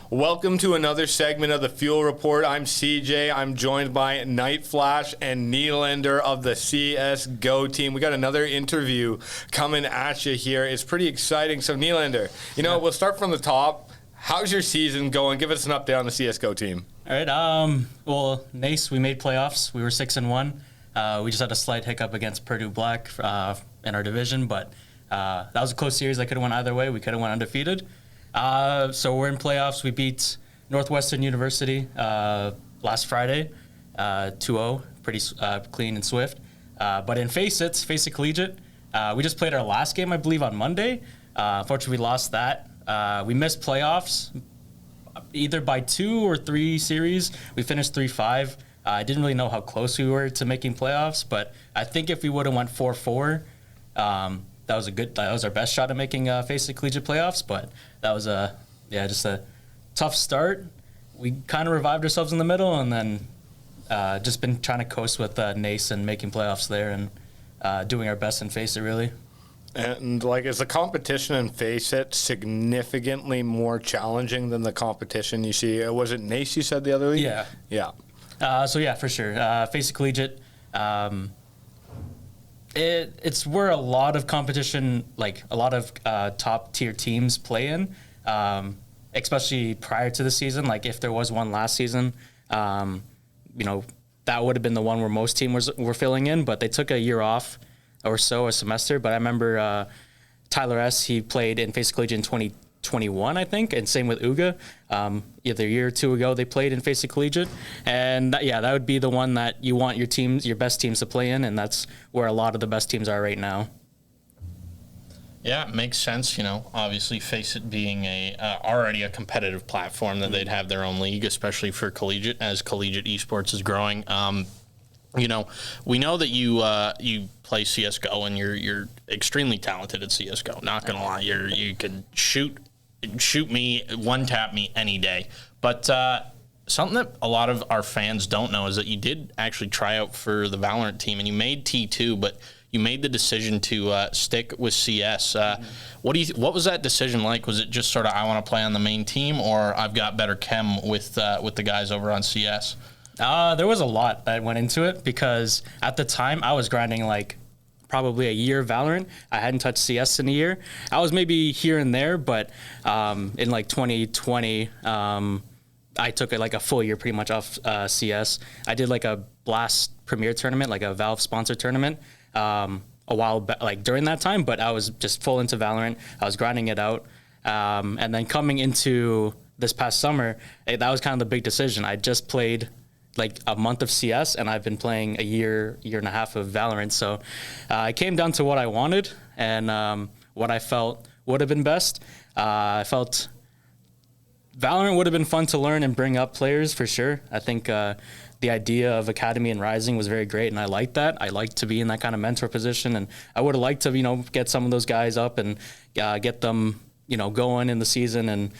Welcome to another segment of the Fuel Report. I'm CJ. I'm joined by Nightflash and Nylander of the CSGO team. We got another interview coming at you here. It's pretty exciting. So Nylander, we'll start from the top. How's your season going? Give us an update on the CSGO team. All right. Well, Nace, we made playoffs. We were 6-1. We just had a slight hiccup against Purdue Black in our division, but that was a close series. I could have went either way. We could have went undefeated. So we're in playoffs. We beat Northwestern University last Friday, 2-0, pretty clean and swift. But in Face It Collegiate, we just played our last game, I believe, on Monday. Unfortunately, we lost that. We missed playoffs either by 2 or 3 series. We finished 3-5. I didn't really know how close we were to making playoffs, but I think if we would have went 4-4, that was our best shot at making Face It Collegiate playoffs, but that was just a tough start. We kind of revived ourselves in the middle, and then just been trying to coast with Nace and making playoffs there and doing our best in Face It, really. And is the competition in Face It significantly more challenging than the competition you see? Was it Nace you said the other week? Yeah. Yeah. For sure. Face It Collegiate. It's where a lot of competition, a lot of top tier teams play in, especially prior to the season. If there was one last season, that would have been the one where most teams were filling in, but they took a year off or so, a semester. But I remember Tyler S., he played in Face It Collegiate in 2021, I think, and same with Uga. Either a year or two ago, they played in Face It Collegiate, and that would be the one that you want your best teams to play in, and that's where a lot of the best teams are right now. Yeah, it makes sense. Obviously, Face It being already a competitive platform, that they'd have their own league, especially for collegiate, as collegiate esports is growing. We know that you play CSGO and you're extremely talented at CSGO. Not gonna lie, you could shoot me, one-tap me any day. But something that a lot of our fans don't know is that you did actually try out for the Valorant team, and you made T2, but you made the decision to stick with CS. What was that decision like? Was it just sort of, I want to play on the main team, or I've got better chem with the guys over on CS? There was a lot that went into it, because at the time I was grinding probably a year of Valorant. I hadn't touched CS in a year. I was maybe here and there, but in 2020, I took a full year pretty much off CS. I did a Blast Premier tournament, a Valve sponsored tournament, a while back, during that time, but I was just full into Valorant. I was grinding it out. And then coming into this past summer, that was kind of the big decision. I just played a month of CS, and I've been playing a year and a half of Valorant. So it came down to what I wanted and what I felt would have been best. I felt Valorant would have been fun to learn and bring up players for sure. I think the idea of Academy and Rising was very great, and I liked that. I liked to be in that kind of mentor position, and I would have liked to, get some of those guys up and get them, going in the season and,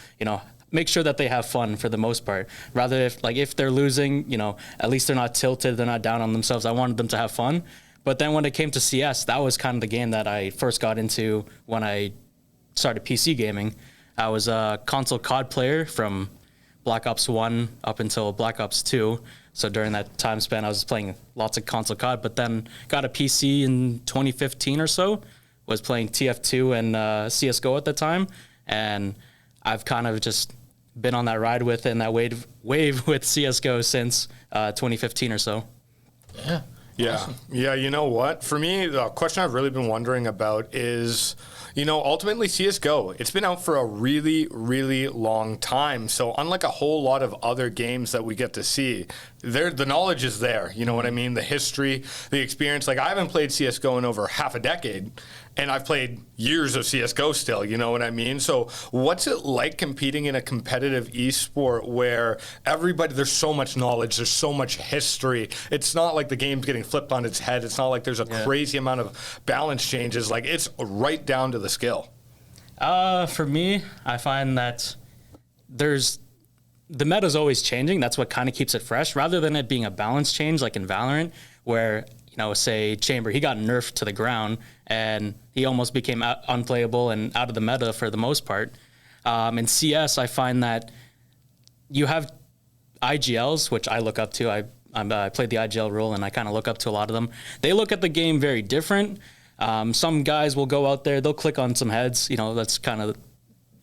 make sure that they have fun for the most part. Rather, if they're losing, at least they're not tilted, they're not down on themselves. I wanted them to have fun. But then when it came to CS, that was kind of the game that I first got into when I started PC gaming. I was a console COD player from Black Ops 1 up until Black Ops 2. So during that time span, I was playing lots of console COD, but then got a PC in 2015 or so, was playing TF2 and CSGO at the time, and I've kind of just been on that ride with and that wave with CSGO since 2015 or so. Yeah. Yeah. Awesome. Yeah, you know what? For me, the question I've really been wondering about is, ultimately CSGO, it's been out for a really, really long time. So unlike a whole lot of other games that we get to see, the knowledge is there. You know what I mean? The history, the experience. I haven't played CSGO in over half a decade, and I've played years of CSGO still, you know what I mean? So what's it like competing in a competitive esport where there's so much knowledge, there's so much history. It's not like the game's getting flipped on its head. It's not like there's a crazy amount of balance changes. It's right down to the skill. For me, I find that the meta's always changing. That's what kind of keeps it fresh, rather than it being a balance change like in Valorant, where say Chamber, he got nerfed to the ground and he almost became unplayable and out of the meta for the most part. In CS, I find that you have IGLs, which I look up to. I played the IGL role, and I kind of look up to a lot of them. They look at the game very different. Some guys will go out there, they'll click on some heads. That's kind of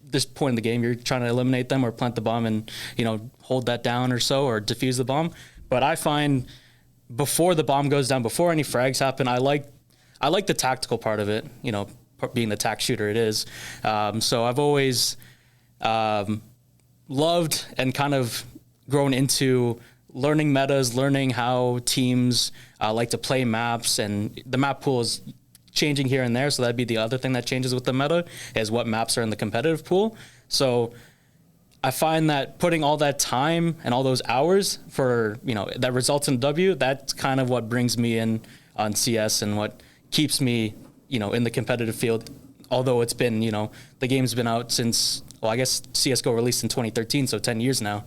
this point in the game. You're trying to eliminate them or plant the bomb and, hold that down or so, or defuse the bomb. But I find before the bomb goes down, before any frags happen, I like the tactical part of it, being the tac shooter it is. So I've always loved and kind of grown into learning metas, learning how teams like to play maps, and the map pool is changing here and there. So that'd be the other thing that changes with the meta, is what maps are in the competitive pool. So I find that putting all that time and all those hours for, that results in W, that's kind of what brings me in on CS and what keeps me, in the competitive field. Although it's been, the game's been out since, I guess CSGO released in 2013, so 10 years now.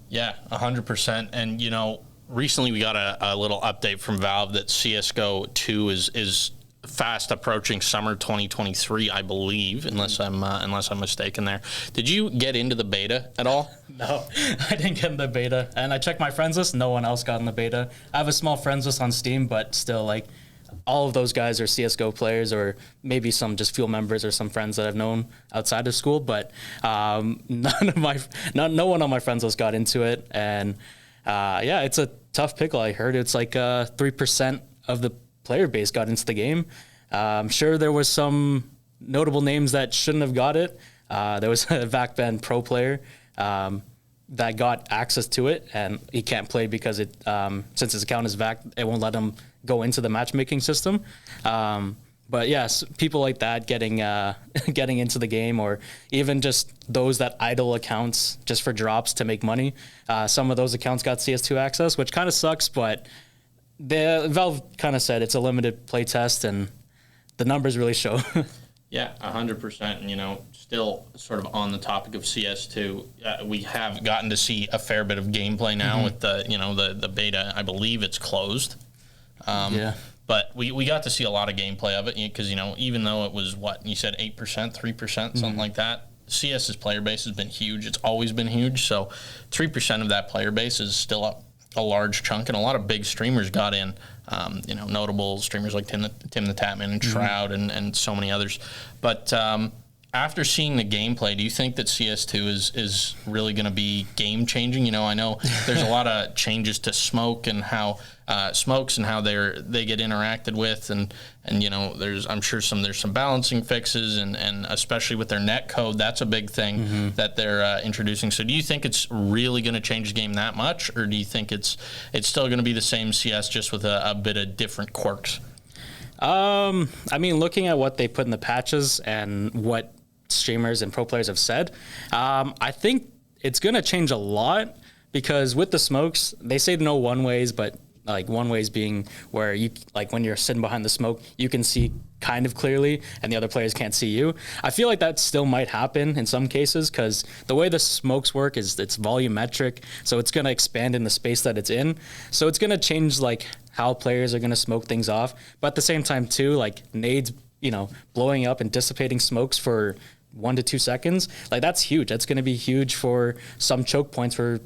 Yeah, 100%. And, recently we got a little update from Valve that CSGO 2 is fast approaching summer 2023, I believe, unless I'm mistaken there. Did you get into the beta at all? No, I didn't get in the beta. And I checked my friends list. No one else got in the beta. I have a small friends list on Steam, but still, all of those guys are CSGO players, or maybe some just Fuel members or some friends that I've known outside of school. But no one on my friends list got into it. And it's a tough pickle. I heard it's 3% of the player base got into the game. I'm sure there was some notable names that shouldn't have got it. There was a VACBAN pro player that got access to it, and he can't play because since his account is VAC, it won't let him go into the matchmaking system. But yes, people like that getting into the game, or even just those that idle accounts just for drops to make money. Some of those accounts got CS2 access, which kind of sucks, but the Valve kind of said it's a limited play test, and the numbers really show. Yeah, 100%. And, still sort of on the topic of CS2, we have gotten to see a fair bit of gameplay now with the beta. I believe it's closed. But we got to see a lot of gameplay of it because, even though it was, you said 8%, 3%, something like that, CS's player base has been huge. It's always been huge. So 3% of that player base is still a large chunk, and a lot of big streamers got in, notable streamers like Tim the Tatman and Shroud and so many others. But after seeing the gameplay, do you think that CS2 is really going to be game changing? I know there's a lot of changes to smoke and how smokes and how they get interacted with, and I'm sure there's some balancing fixes, and especially with their net code, that's a big thing that they're introducing. So do you think it's really going to change the game that much, or do you think it's still going to be the same CS just with a bit of different quirks? Looking at what they put in the patches and what streamers and pro players have said, I think it's going to change a lot, because with the smokes, they say no one ways, but one ways being where you, when you're sitting behind the smoke, you can see kind of clearly and the other players can't see you. I feel like that still might happen in some cases, because the way the smokes work is it's volumetric, so it's going to expand in the space that it's in. So it's going to change how players are going to smoke things off. But at the same time too, nades, blowing up and dissipating smokes for 1 to 2 seconds, that's huge. That's going to be huge for some choke points where,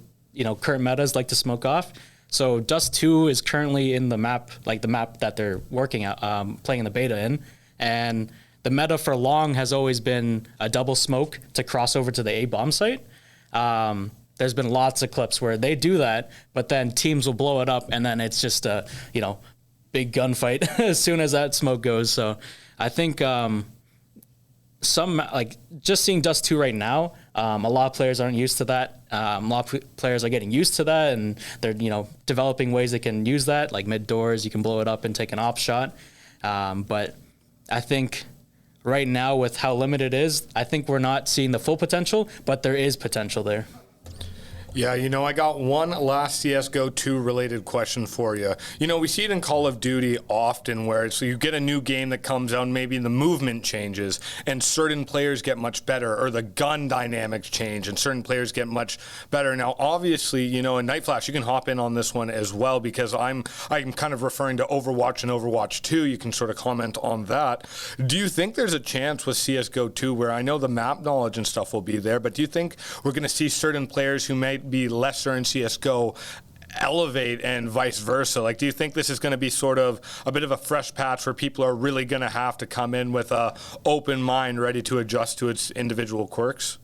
current metas like to smoke off. So Dust 2 is currently in the map, the map that they're working at, playing in the beta in. And the meta for long has always been a double smoke to cross over to the A bomb site. There's been lots of clips where they do that, but then teams will blow it up, and then it's just a, big gunfight as soon as that smoke goes. So I think just seeing Dust 2 right now, a lot of players aren't used to that. A lot of players are getting used to that, and they're developing ways they can use that, like mid doors. You can blow it up and take an op shot. But I think right now, with how limited it is, I think we're not seeing the full potential, but there is potential there. Yeah, I got one last CSGO 2 related question for you. We see it in Call of Duty often where you get a new game that comes out, and maybe the movement changes and certain players get much better, or the gun dynamics change and certain players get much better. Now, obviously, in Nightflash, you can hop in on this one as well, because I'm kind of referring to Overwatch and Overwatch 2. You can sort of comment on that. Do you think there's a chance with CSGO 2 where I know the map knowledge and stuff will be there, but do you think we're going to see certain players who may be lesser in CSGO elevate and vice versa? Like, do you think this is going to be sort of a bit of a fresh patch where people are really going to have to come in with a open mind, ready to adjust to its individual quirks?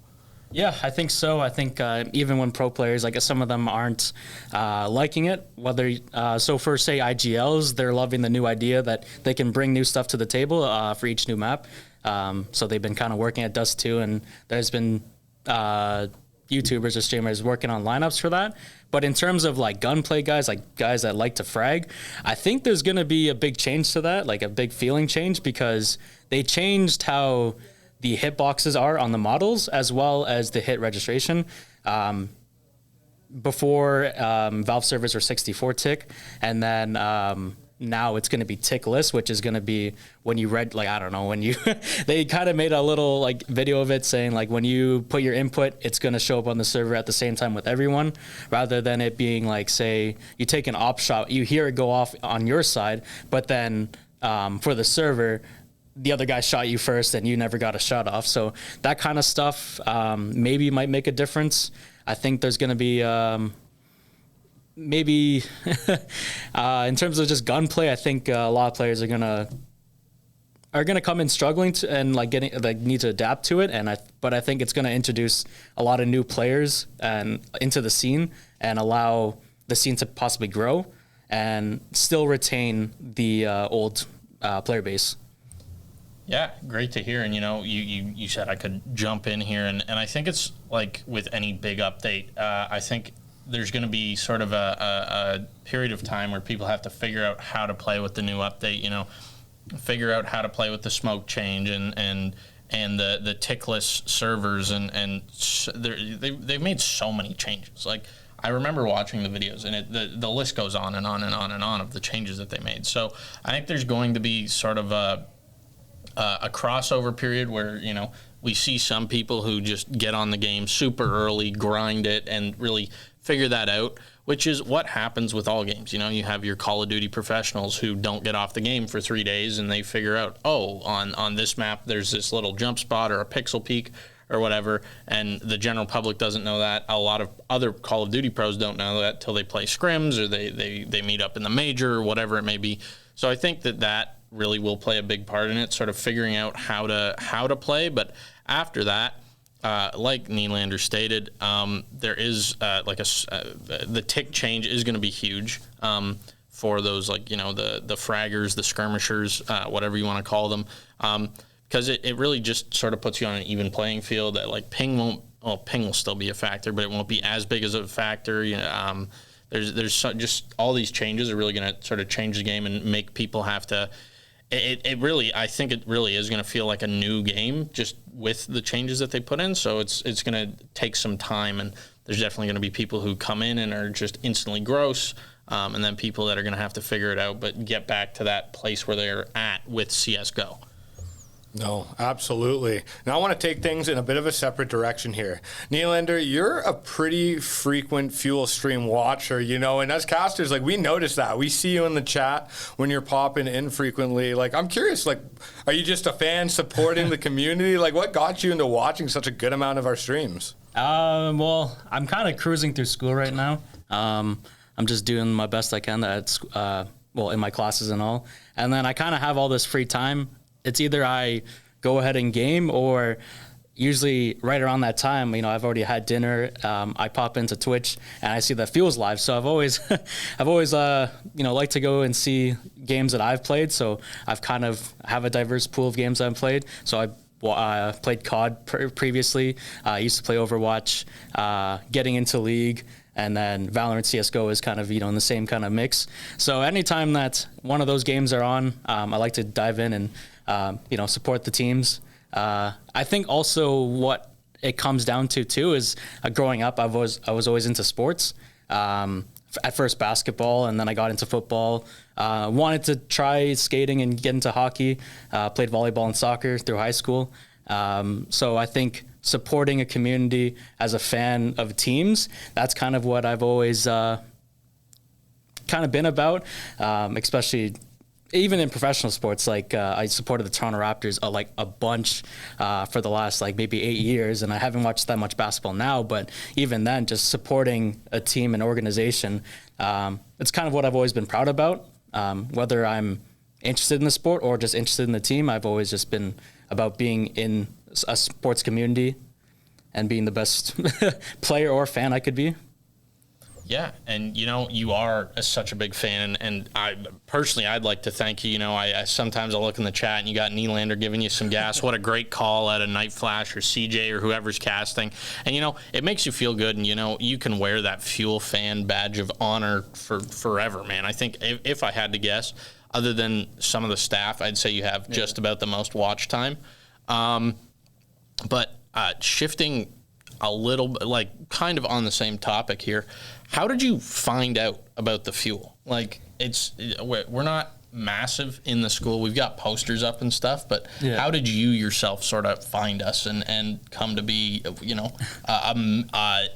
Yeah, I think so. I think even when pro players, I guess some of them aren't liking it, so for, say, IGLs, they're loving the new idea that they can bring new stuff to the table for each new map. So they've been kind of working at Dust 2, and there's been YouTubers or streamers working on lineups for that. But in terms of like gunplay guys, like guys that like to frag, I think there's going to be a big change to that, like a big feeling change, because they changed how the hitboxes are on the models as well as the hit registration. Before, Valve servers were 64 tick, and then now it's going to be tickless, which is going to be when you they kind of made a little like video of it saying like when you put your input, it's going to show up on the server at the same time with everyone, rather than it being like, say, you take an op shot, you hear it go off on your side, but then for the server, the other guy shot you first and you never got a shot off. So that kind of stuff maybe might make a difference. I think there's going to be maybe in terms of just gunplay, I think a lot of players are gonna come in struggling and need to adapt to it. But I think it's gonna introduce a lot of new players and into the scene and allow the scene to possibly grow and still retain the old player base. Yeah, great to hear. And, you said I could jump in here. And I think it's like with any big update, I think there's going to be sort of a period of time where people have to figure out how to play with the new update, figure out how to play with the smoke change and the tickless servers. And they've made so many changes. Like, I remember watching the videos, and the list goes on and on and on and on of the changes that they made. So I think there's going to be sort of a crossover period where, we see some people who just get on the game super early, grind it, and really figure that out, which is what happens with all games. You have your Call of Duty professionals who don't get off the game for 3 days, and they figure out, on this map there's this little jump spot or a pixel peak or whatever, and the general public doesn't know that. A lot of other Call of Duty pros don't know that till they play scrims or they meet up in the major or whatever it may be. So I think that really will play a big part in it, sort of figuring out how to play. But after that, like Nylander stated, there is the tick change is going to be huge for those, like, the fraggers, the skirmishers, whatever you want to call them, because it really just sort of puts you on an even playing field. That like ping will still be a factor, but it won't be as big as a factor. There's just all these changes are really going to sort of change the game and make people have to. I think it really is going to feel like a new game just with the changes that they put in. So it's going to take some time, and there's definitely going to be people who come in and are just instantly gross, and then people that are going to have to figure it out but get back to that place where they're at with CSGO. No, absolutely. Now I want to take things in a bit of a separate direction here. Nylander, you're a pretty frequent Fuel stream watcher, and as casters, like, we notice that. We see you in the chat when you're popping in frequently. Like, I'm curious, like, are you just a fan supporting the community? Like, what got you into watching such a good amount of our streams? Well, I'm kind of cruising through school right now. I'm just doing my best I can in my classes and all. And then I kind of have all this free time. It's either I go ahead and game, or usually right around that time, I've already had dinner. I pop into Twitch and I see that Fuel's live. So I've always liked to go and see games that I've played. So I've kind of have a diverse pool of games I've played. So I played COD previously. I used to play Overwatch, getting into League. And then Valorant, CSGO is kind of, in the same kind of mix. So anytime that one of those games are on, I like to dive in and, support the teams. I think also what it comes down to too is growing up, I was always into sports. At first basketball, and then I got into football. Wanted to try skating and get into hockey. Played volleyball and soccer through high school. So I think supporting a community as a fan of teams, that's kind of what I've always kind of been about, especially even in professional sports. Like I supported the Toronto Raptors like a bunch for the last like maybe 8 years, and I haven't watched that much basketball now, but even then, just supporting a team and organization, it's kind of what I've always been proud about. Whether I'm interested in the sport or just interested in the team, I've always just been about being in a sports community and being the best player or fan I could be. Yeah, and you are such a big fan, and I personally, I'd like to thank you. I sometimes I look in the chat and you got Nylander giving you some gas. What a great call out of Nightflash or CJ or whoever's casting, and it makes you feel good, and you can wear that Fuel fan badge of honor for forever, man. I think if I had to guess, other than some of the staff, I'd say you have just about the most watch time. But shifting a little bit, like kind of on the same topic here. How did you find out about the Fuel? Like, we're not massive in the school. We've got posters up and stuff, but how did you yourself sort of find us and come to be,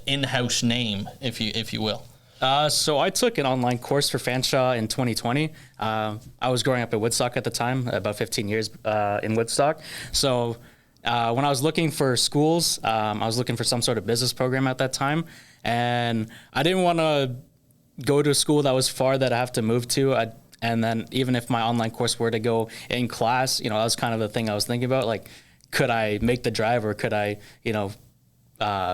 in-house name, if you will? So I took an online course for Fanshawe in 2020. I was growing up in Woodstock at the time, about 15 years in Woodstock. So when I was looking for schools, I was looking for some sort of business program at that time. And I didn't want to go to a school that was far that I have to move to. And then even if my online course were to go in class, that was kind of the thing I was thinking about. Like, could I make the drive or could I,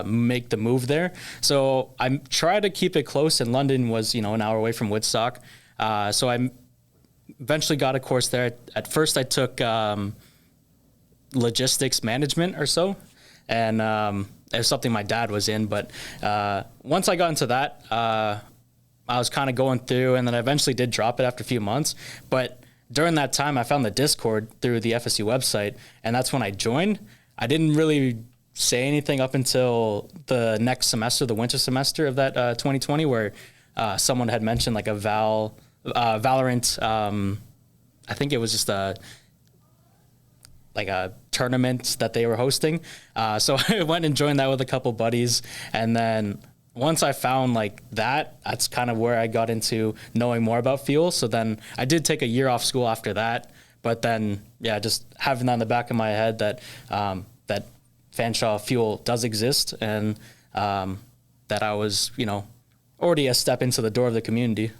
make the move there? So I tried to keep it close, and London was, an hour away from Woodstock. So I eventually got a course there. At first I took logistics management or so. And it was something my dad was in, but once I got into that, I was kind of going through, and then I eventually did drop it after a few months. But during that time, I found the Discord through the FSU website, and that's when I joined. I didn't really say anything up until the next semester, the winter semester of that 2020, where someone had mentioned like a Valorant. I think it was just a tournament that they were hosting. So I went and joined that with a couple buddies. And then once I found that's kind of where I got into knowing more about Fuel. So then I did take a year off school after that. But then, just having that in the back of my head that that Fanshawe Fuel does exist, and that I was, already a step into the door of the community.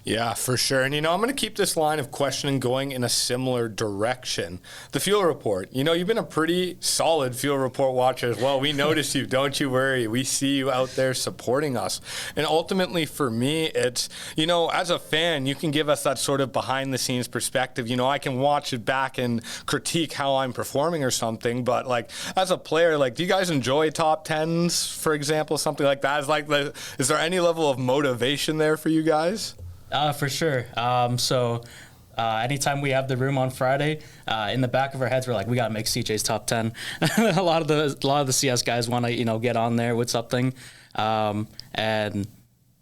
Yeah, for sure. And, I'm going to keep this line of questioning going in a similar direction. The Fuel Report. you've been a pretty solid Fuel Report watcher as well. We notice you. Don't you worry. We see you out there supporting us. And ultimately, for me, it's, as a fan, you can give us that sort of behind-the-scenes perspective. I can watch it back and critique how I'm performing or something. But, as a player, do you guys enjoy top 10s, for example, something like that? Is there any level of motivation there for you guys? For sure. So anytime we have the room on Friday, in the back of our heads, we're like, we got to make CJ's top 10. a lot of the CS guys want to, get on there with something. And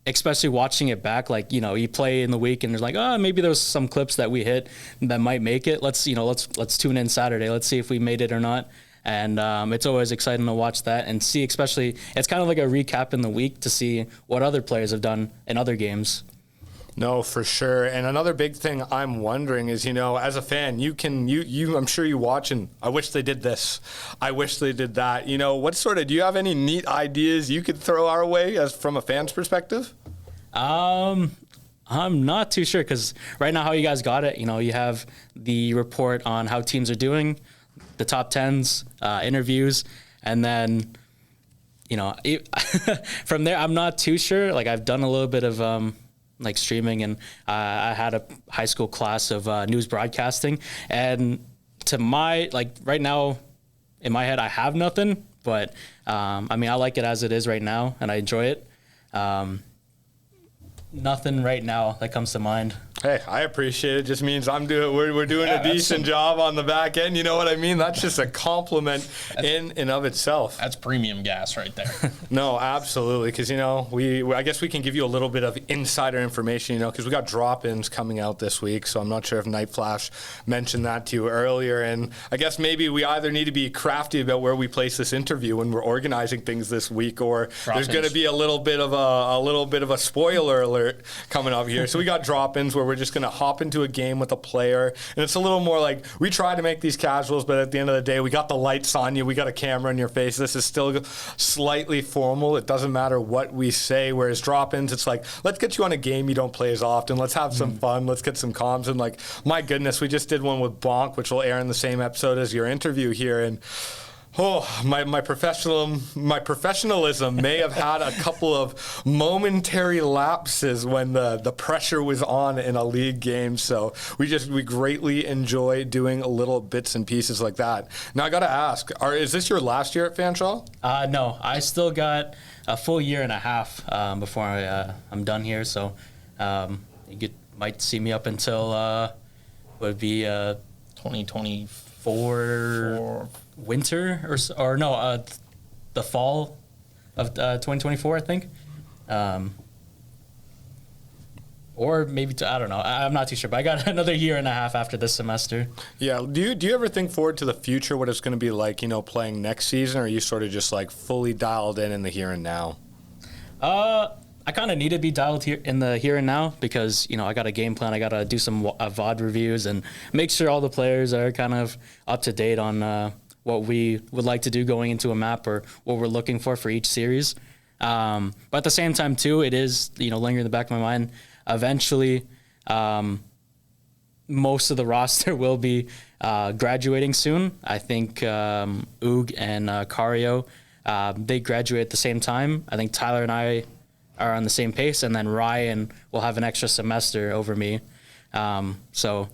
especially watching it back, you play in the week and there's maybe there's some clips that we hit that might make it. Let's tune in Saturday. Let's see if we made it or not. And it's always exciting to watch that and see, especially, it's kind of like a recap in the week to see what other players have done in other games. No, for sure. And another big thing I'm wondering is, as a fan, I'm sure you watch and I wish they did this. I wish they did that. Do you have any neat ideas you could throw our way as from a fan's perspective? I'm not too sure because right now how you guys got it, you have the report on how teams are doing, the top 10s, interviews, and then, from there, I'm not too sure. I've done a little bit of, streaming, and I had a high school class of news broadcasting, and to my right now in my head I have nothing, but I like it as it is right now and I enjoy it. Nothing right now that comes to mind. Hey, I appreciate it. Just means we're doing a decent job on the back end. You know what I mean? That's just a compliment in and of itself. That's premium gas right there. No, absolutely. Because, I guess we can give you a little bit of insider information, because we got drop-ins coming out this week. So I'm not sure if Nightflash mentioned that to you earlier. And I guess maybe we either need to be crafty about where we place this interview when we're organizing things this week, or there's going to be a little bit of a spoiler alert coming up here. So we got drop-ins where we're just going to hop into a game with a player. And it's a little more like, we try to make these casuals, but at the end of the day, we got the lights on you. We got a camera in your face. This is still slightly formal. It doesn't matter what we say. Whereas drop-ins, it's like, let's get you on a game you don't play as often. Let's have some fun. Let's get some comms. And like, my goodness, we just did one with Bonk, which will air in the same episode as your interview here. And my professionalism may have had a couple of momentary lapses when the pressure was on in a league game. So we greatly enjoy doing little bits and pieces like that. Now I got to ask, is this your last year at Fanshawe? No, I still got a full year and a half before I'm done here. So might see me up until would be 2024 winter or no, the fall of 2024, I think. Or maybe, I don't know. I'm not too sure, but I got another year and a half after this semester. Yeah. Do you ever think forward to the future, what it's going to be like, playing next season, or are you sort of just like fully dialed in the here and now? I kind of need to be dialed here in the here and now because, I got a game plan. I got to do some VOD reviews and make sure all the players are kind of up to date on what we would like to do going into a map or what we're looking for each series. But at the same time, too, it is, lingering in the back of my mind. Eventually, most of the roster will be graduating soon. I think Oog and Cario, they graduate at the same time. I think Tyler and I are on the same pace, and then Ryan will have an extra semester over me. So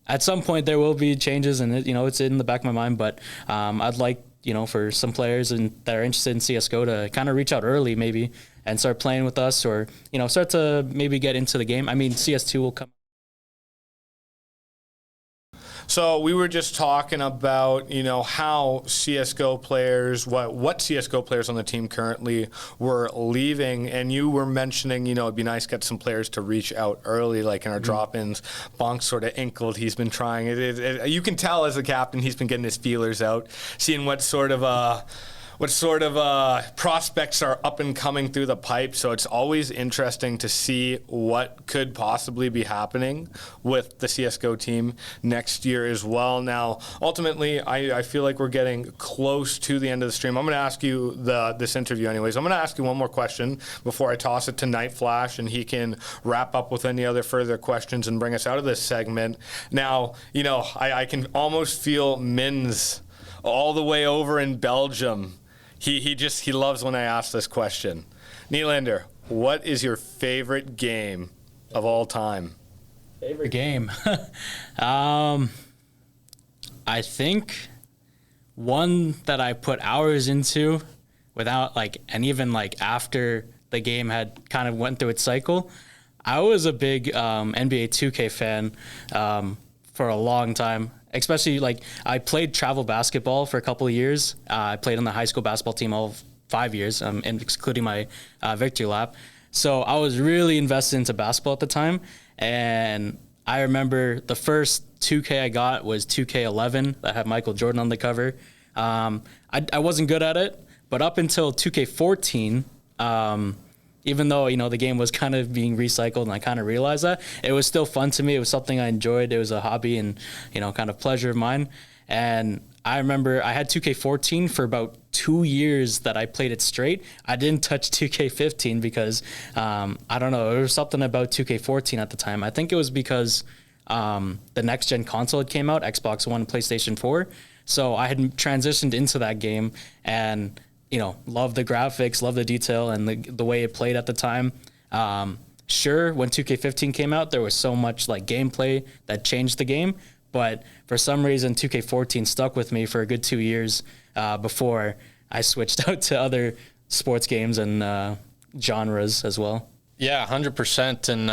at some point there will be changes, and it's in the back of my mind. But I'd like for some players that are interested in CSGO to kind of reach out early, maybe, and start playing with us, or start to maybe get into the game. I mean, CS2 will come. So we were just talking about, how CSGO players, what CSGO players on the team currently were leaving, and you were mentioning, it'd be nice to get some players to reach out early, like in our drop-ins. Bonk sort of inkled. He's been trying. You can tell as a captain, he's been getting his feelers out, seeing what sort of prospects are up and coming through the pipe. So it's always interesting to see what could possibly be happening with the CSGO team next year as well. Now, ultimately, I feel like we're getting close to the end of the stream. I'm going to ask you this interview anyways. I'm going to ask you one more question before I toss it to Nightflash, and he can wrap up with any other further questions and bring us out of this segment. Now, I can almost feel Mins all the way over in Belgium. He loves when I ask this question. Nylander, what is your favorite game of all time? Favorite game? I think one that I put hours into without and even after the game had kind of went through its cycle. I was a big NBA 2K fan for a long time. Especially I played travel basketball for a couple of years. I played on the high school basketball team all 5 years, including my victory lap. So I was really invested into basketball at the time. And I remember the first 2K I got was 2K11 that had Michael Jordan on the cover. I wasn't good at it, but up until 2K14, even though, the game was kind of being recycled and I kind of realized that, it was still fun to me. It was something I enjoyed. It was a hobby and, kind of pleasure of mine. And I remember I had 2K14 for about 2 years that I played it straight. I didn't touch 2K15 because, I don't know, there was something about 2K14 at the time. I think it was because the next-gen console had came out, Xbox One, PlayStation 4. So I had transitioned into that game and love the graphics, love the detail, and the way it played at the time. Sure, when 2K15 came out, there was so much gameplay that changed the game, but for some reason, 2K14 stuck with me for a good 2 years before I switched out to other sports games and genres as well. Yeah, 100%. And,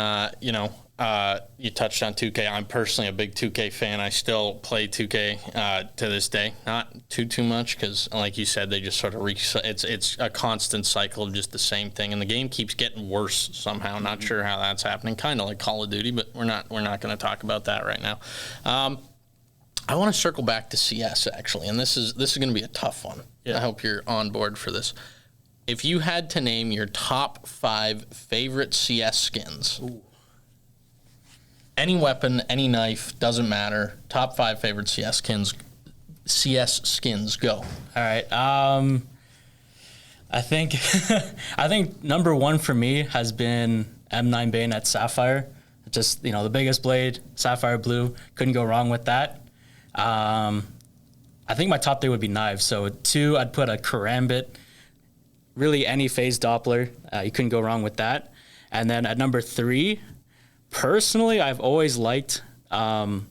you touched on 2K. I'm personally a big 2K fan. I still play 2K to this day. Not too much because, like you said, they just sort of it's a constant cycle of just the same thing, and the game keeps getting worse somehow. Not sure how that's happening. Kind of like Call of Duty, but we're not going to talk about that right now. I want to circle back to CS actually, and this is going to be a tough one. Yeah. I hope you're on board for this. If you had to name your top 5 favorite CS skins. Ooh. Any weapon, any knife, doesn't matter. Top 5 favorite CS skins, go. All right. I think number 1 for me has been M9 Bayonet Sapphire. Just, the biggest blade, Sapphire Blue. Couldn't go wrong with that. I think my top 3 would be knives. So 2, I'd put a Karambit. Really any phase Doppler. You couldn't go wrong with that. And then at number 3, personally, I've always liked the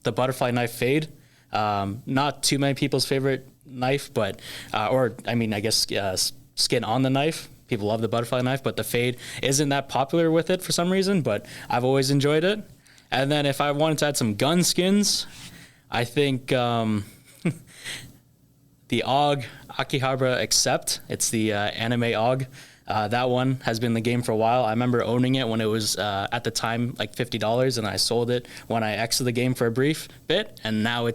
butterfly knife fade. Not too many people's favorite knife, but I guess skin on the knife. People love the butterfly knife, but the fade isn't that popular with it for some reason, but I've always enjoyed it. And then if I wanted to add some gun skins, I think the AUG Akihabara Accept. It's the anime AUG. That one has been in the game for a while. I remember owning it when it was, at the time, like $50, and I sold it when I exited the game for a brief bit, and now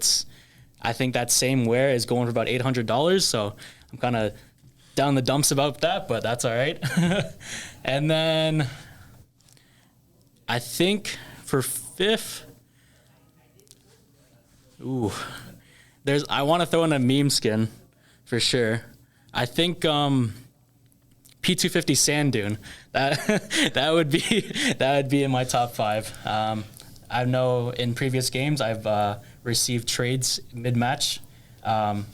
I think that same wear is going for about $800, so I'm kind of down the dumps about that, but that's all right. And then I think for 5th, I want to throw in a meme skin for sure. I think P250 Sand Dune. That would be in my top 5. I know in previous games I've received trades mid-match.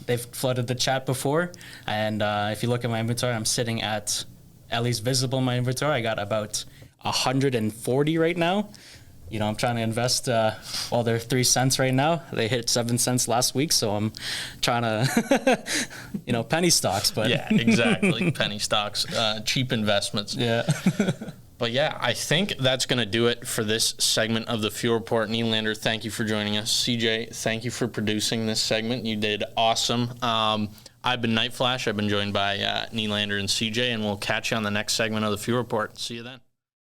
They've flooded the chat before, and if you look at my inventory, I'm sitting at least visible in my inventory. I got about 140 right now. I'm trying to invest. They're 3 cents right now. They hit 7 cents last week, so I'm trying to, penny stocks. But yeah, exactly, penny stocks, cheap investments. Yeah. But yeah, I think that's going to do it for this segment of the Fuel Report. Nylander, thank you for joining us. CJ, thank you for producing this segment. You did awesome. I've been Nightflash. I've been joined by Nylander and CJ, and we'll catch you on the next segment of the Fuel Report. See you then.